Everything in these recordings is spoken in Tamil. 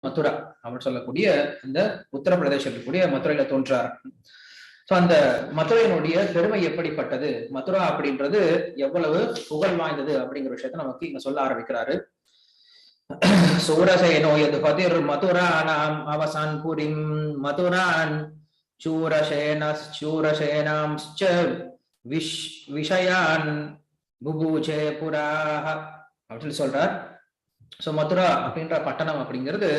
மதுரா அப்படின்னு சொல்லக்கூடிய இந்த உத்தரப்பிரதேசத்துக்குரிய மதுரையில தோன்றார். ஸோ அந்த மதுரையினுடைய பெருமை எப்படிப்பட்டது, மதுரா அப்படின்றது எவ்வளவு புகழ் வாய்ந்தது அப்படிங்கிற விஷயத்த நமக்கு இங்க சொல்ல ஆரம்பிக்கிறாரு. சூரசேனோ யது பதிர் மதுரானாம் அவசான் புரிம் மதுரான் சூரசேனாம்ச்ச விஷயான் புபூஜே புராஹ அப்படின்னு சொல்றார். சோ மதுரா அப்படின்ற பட்டணம் அப்படிங்கிறது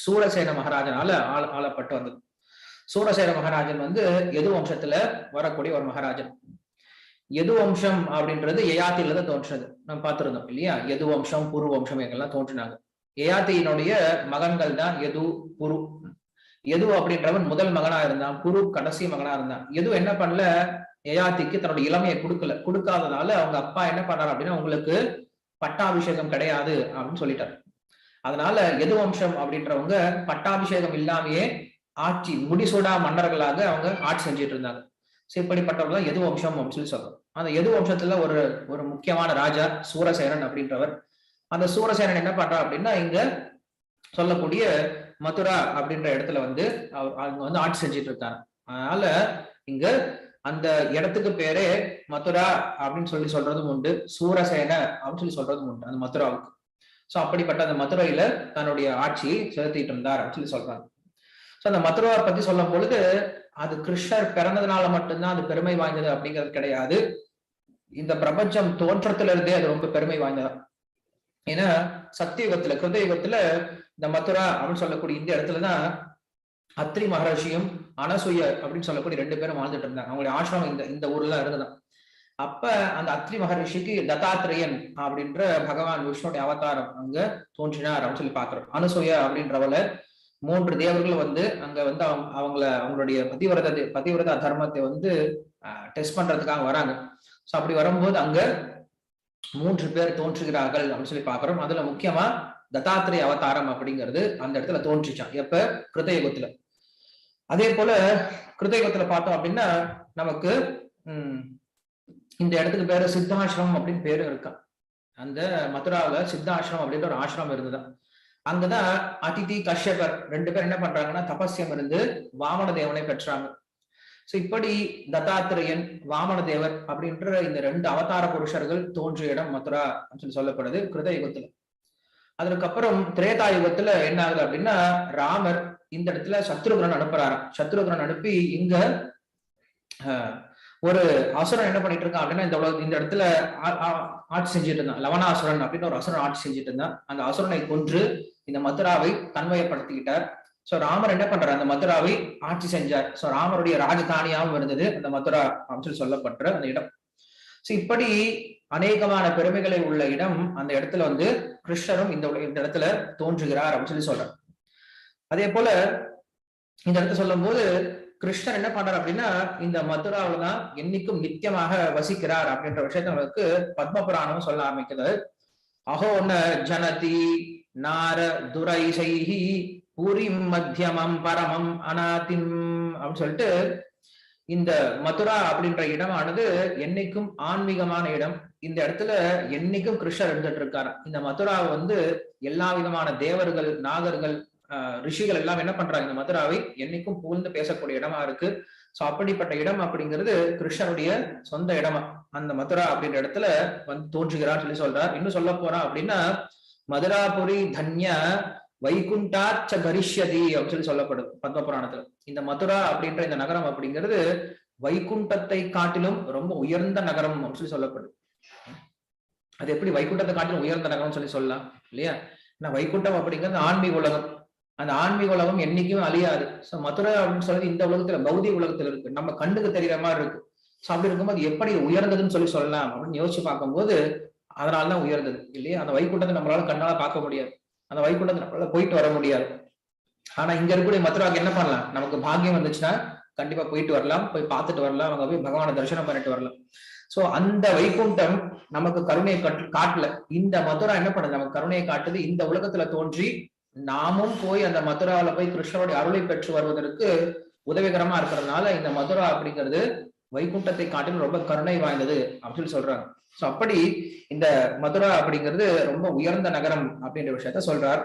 சூரசேன மகாராஜனால ஆளப்பட்டு வந்தது. சூரசேன மகாராஜன் வந்து யது வம்சத்துல வரக்கூடிய ஒரு மகாராஜன். யது வம்சம் அப்படின்றது யயாத்தில தான் தோன்றது. நம்ம பார்த்திருந்தோம் இல்லையா? யது வம்சம், புரு வம்சம் எங்கெல்லாம் தோன்றினாங்க. யயாத்தியினுடைய மகன்கள் தான் யது, புரு. யது அப்படின்றவன் முதல் மகனா இருந்தான், புரு கடைசி மகனா இருந்தான். யது என்ன பண்ணல, யயாத்திக்கு தன்னுடைய இளமையை கொடுக்காதனால அவங்க அப்பா என்ன பண்ணாரு அப்படின்னா, உங்களுக்கு பட்டாபிஷேகம் கிடையாது அப்படின்னு சொல்லிட்டாரு. அதனால யது வம்சம் அப்படின்றவங்க பட்டாபிஷேகம் இல்லாமையே ஆட்சி முடிசூடா மன்னர்களாக அவங்க ஆட்சி செஞ்சுட்டு இருந்தாங்க. இப்படிப்பட்டவர்கள் தான் யது வம்சம் அப்படின்னு சொல்லி சொல்றோம். அந்த யது வம்சத்துல ஒரு முக்கியமான ராஜா சூரசேனன் அப்படின்றவர். அந்த சூரசேனன் என்ன பண்றா அப்படின்னா, இங்க சொல்லக்கூடிய மதுரா அப்படின்ற இடத்துல வந்து அவங்க வந்து ஆட்சி செஞ்சுட்டு இருக்காங்க. அதனால இங்க அந்த இடத்துக்கு பேரே மதுரா அப்படின்னு சொல்லி சொல்றதும் உண்டு, சூரசேன அப்படின்னு சொல்லி சொல்றதும் உண்டு அந்த மதுராவுக்கு. சோ அப்படிப்பட்ட அந்த மதுரையில தன்னுடைய ஆட்சியை செலுத்திட்டு இருந்தார் அப்படின்னு சொல்லி சொல்றாங்க. சோ அந்த மதுராவை பத்தி சொல்லும் பொழுது, அது கிருஷ்ணர் பிறந்ததுனால மட்டும்தான் அது பெருமை வாய்ந்தது அப்படிங்கிறது கிடையாது. இந்த பிரபஞ்சம் தோற்றத்துல இருந்தே அது ரொம்ப பெருமை வாய்ந்ததா. ஏன்னா சத்தியுகத்துல, கிருதயுகத்துல இந்த மதுரா அப்படின்னு சொல்லக்கூடிய இந்த இடத்துலதான் அத்ரி மகர்ஷியும் அனசூய அப்படின்னு சொல்லக்கூடிய 2 பேரும் வாழ்ந்துட்டு இருந்தாங்க. அவங்களுடைய ஆசிரமம் இந்த ஊர்ல தான் இருந்ததான். அப்ப அந்த அத்ரி மகர்ஷிக்கு தத்தாத்திரேயன் அப்படின்ற பகவான் விஷ்ணுடைய அவதாரம் அங்க தோன்றினார் அப்படின்னு சொல்லி பாக்குறோம். அனசூய அப்படின்றவள 3 தேவர்கள் வந்து அங்க வந்து அவங்களுடைய பதிவிரத தர்மத்தை வந்து டெஸ்ட் பண்றதுக்காக வராங்க. சோ அப்படி வரும்போது அங்க 3 பேர் தோன்றுகிறார்கள் அப்படின்னு சொல்லி பாக்குறோம். அதுல முக்கியமா தத்தாத்திரேய அவதாரம் அப்படிங்கிறது அந்த இடத்துல தோன்றிச்சான். எப்ப? கிருதயுகத்துல. அதே போல கிருதயுகத்துல பார்த்தோம் அப்படின்னா நமக்கு இந்த இடத்துக்கு பேரு சித்தாசிரமம் அப்படின்னு பேரு இருக்கா. அந்த மதுராவில சித்தாசிரமம் அப்படின்ற ஒரு ஆசிரமம் இருந்துதான். அங்கதான் அதிதி கஷ்யபர் 2 பேர் என்ன பண்றாங்கன்னா தபஸ்யம் இருந்து வாமன தேவனை பெற்றாங்க. சோ இப்படி தத்தாத்திரேயன், வாமன தேவர் அப்படின்ற இந்த 2 அவதார புருஷர்கள் தோன்றிய இடம் மதுரா சொல்லி சொல்லப்படுது கிருதயுகத்துல. அதுக்கப்புறம் திரேதா யுகத்துல என்ன ஆகுது அப்படின்னா, ராமர் இந்த இடத்துல சத்ருகுணன் அனுப்புறாராம். சத்ருகுணன் அனுப்பி இங்க ஒரு அசுரன் என்ன பண்ணிட்டு இருக்கான் அப்படின்னா, இந்த இடத்துல ஆட்சி செஞ்சுட்டு இருந்தான். லவணாசுரன் அப்படின்னு ஒரு அசுரன் ஆட்சி செஞ்சுட்டு இருந்தான். அந்த அசுரனை கொன்று இந்த மதுராவை தன்மையப்படுத்திக்கிட்டார். சோ ராமர் என்ன பண்றாரு, அந்த மதுராவை ஆட்சி செஞ்சார். சோ ராமருடைய ராஜதானியாகவும் இருந்தது அந்த மதுரா அப்படின்னு சொல்லி சொல்லப்படுற அந்த இடம். சோ இப்படி அநேகமான பெருமைகளை உள்ள இடம். அந்த இடத்துல வந்து கிருஷ்ணரும் இந்த இடத்துல தோன்றுகிறார் அப்படின்னு சொல்லி சொல்றார். அதே போல இந்த இடத்துல சொல்லும் போது கிருஷ்ணர் என்ன பண்றார் அப்படின்னா, இந்த மதுராவில தான் என்னைக்கும் நித்தியமாக வசிக்கிறார் அப்படின்ற விஷயத்த நமக்கு பத்ம புராணம் சொல்ல ஆரம்பிக்கிறது. அஹோன ஜனதி நார துரைசைஹி பூரிம் மத்தியமம் பரமம் அநாதிம் அப்படின்னு சொல்லிட்டு இந்த மதுரா அப்படின்ற இடமானது என்னைக்கும் ஆன்மீகமான இடம். இந்த இடத்துல என்னைக்கும் கிருஷ்ணர் இருந்துட்டு இருக்காரு. இந்த மதுராவை வந்து எல்லா விதமான தேவர்கள், நாகர்கள், ரிஷிகள் எல்லாம் என்ன பண்றாங்க, இந்த மதுராவை என்னைக்கும் புகழ்ந்து பேசக்கூடிய இடமா இருக்கு. சோ அப்படிப்பட்ட இடம் அப்படிங்கிறது கிருஷ்ணருடைய சொந்த இடமா அந்த மதுரா அப்படின்ற இடத்துல வந்து தோன்றுகிறான்னு சொல்லி சொல்றார். இன்னும் சொல்ல போறா அப்படின்னா, மதுராபுரி தன்ய வைகுண்டாச்ச கரிஷ்யதி அப்படின்னு சொல்லி சொல்லப்படுது பத்ம புராணத்துல. இந்த மதுரா அப்படின்ற இந்த நகரம் அப்படிங்கிறது வைகுண்டத்தை காட்டிலும் ரொம்ப உயர்ந்த நகரம் அப்படின்னு சொல்லி சொல்லப்படுது. அது எப்படி வைகுண்டத்தை காட்டிலும் உயர்ந்த நகரம் சொல்லி சொல்லலாம் இல்லையா? ஏன்னா வைகுண்டம் அப்படிங்கிறது ஆன்மீக உலகம். அந்த ஆன்மீக உலகம் என்னைக்குமே அழியாது. சோ மதுரை அப்படின்னு சொல்றது இந்த உலகத்துல பௌதிக உலகத்துல இருக்கு, நம்ம கண்ணுக்கு தெரியற மாதிரி இருக்கு. சோ அப்படி இருக்கும்போது எப்படி உயர்ந்ததுன்னு சொல்லி சொல்லலாம் அப்படின்னு யோசிச்சு பார்க்கும்போது அதனாலதான் உயர்ந்தது இல்லையா? அந்த வைகுண்டத்தை நம்மளால கண்ணால பார்க்க முடியாது, அந்த வைகுண்டத்தை நம்மளால போயிட்டு வர முடியாது. ஆனா இங்க இருக்கக்கூடிய மதுராவுக்கு என்ன பண்ணலாம், நமக்கு பாக்கியம் வந்துச்சுன்னா கண்டிப்பா போயிட்டு வரலாம், போய் பார்த்துட்டு வரலாம், அவங்க போய் பகவானை தரிசனம் பண்ணிட்டு வரலாம். சோ அந்த வைகுண்டம் நமக்கு கருணையை காட்டல, இந்த மதுரா என்ன பண்ணுது, நமக்கு கருணையை காட்டுது. இந்த உலகத்துல தோன்றி நாமும் போய் அந்த மதுராவில போய் கிருஷ்ணருடைய அருளை பெற்று வருவதற்கு உதவிகரமா இருக்கிறதுனால இந்த மதுரா அப்படிங்கிறது வைகுண்டத்தை காட்டிலும் ரொம்ப கருணை வாய்ந்தது அப்படின்னு சொல்றாங்க. சோ அப்படி இந்த மதுரா அப்படிங்கிறது ரொம்ப உயர்ந்த நகரம் அப்படின்ற விஷயத்த சொல்றார்.